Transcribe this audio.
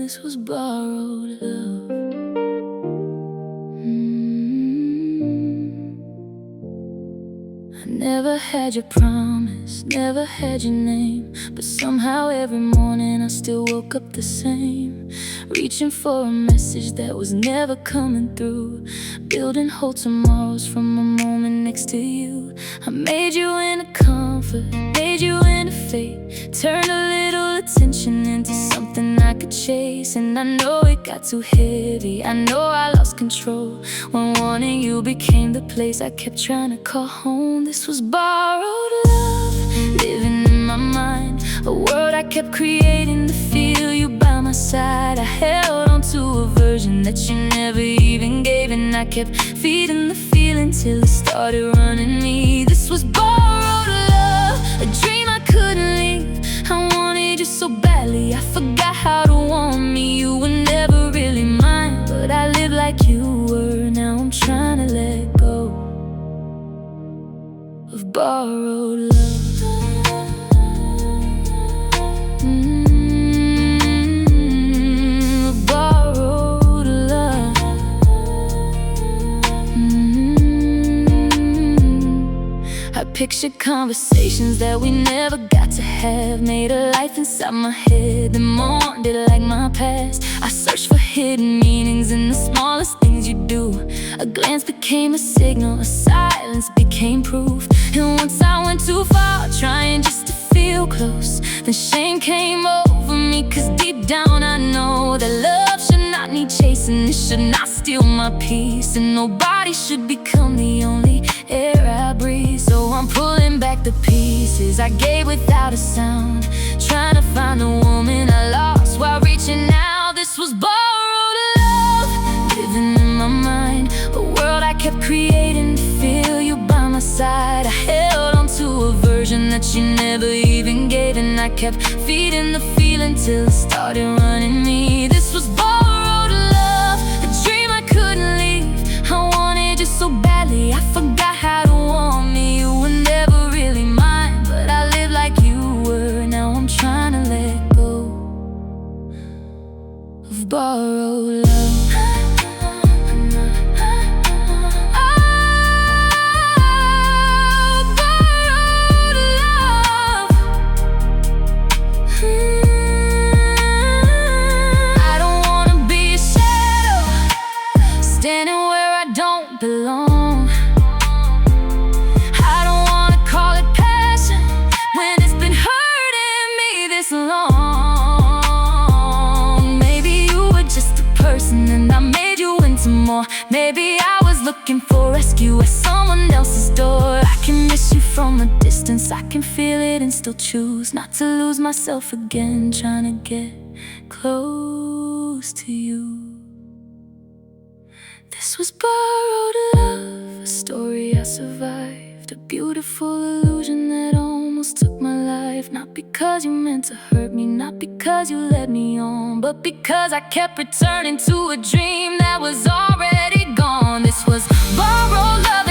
this was borrowed love. I never had your promise, never had your name, but somehow every morning I still woke up the same, reaching for a message that was never coming through, building whole tomorrows from a moment next to you. I made you into comfort, made you into fate, turned a little attention into something I could chase. And I know it got too heavy, I know I lost control when wanting you became the place I kept trying to call home. This was borrowed love, living in my mind, a world I kept creating to feel you by my side. I held on to a version that you never even gave, and I kept feeding the feeling till it started running me. This was borrowed love, a dream I couldn't leave. I wanted you so badly, I forgot how to want me. You were never really mine, but I lived like you were. Now I'm trying to let go of borrowed love. Borrowed love. I pictured conversations that we never got to have, made a life inside my head that mourned it like my past. I searched for hidden meanings in the smallest things you do. A glance became a signal, a silence became proof. And once I went too far, trying just to feel close, then shame came over me, cause deep down I know that love should not need chasing, it should not steal my peace, and nobody should become the only air I breathe. So I'm pulling back the pieces I gave without a sound, trying to find the woman I lost while reaching out. This was borrowed love, living in my mind, a world I kept creating to feel you by my side. I held on to a version that you never even gave, and I kept feeding the feeling till it started running me. This was borrowed love, a dream I couldn't leave. I wanted you so badly, I forgot how to want me. You were never really mine, but I lived like you were. Now I'm trying to let go of borrowed love. Belong. I don't wanna call it passion when it's been hurting me this long. Maybe you were just a person and I made you into more. Maybe I was looking for rescue at someone else's door. I can miss you from a distance, I can feel it and still choose not to lose myself again, trying to get close to you. This was borrowed love, a story I survived, a beautiful illusion that almost took my life. Not because you meant to hurt me, not because you led me on, but because I kept returning to a dream that was already gone. This was borrowed love,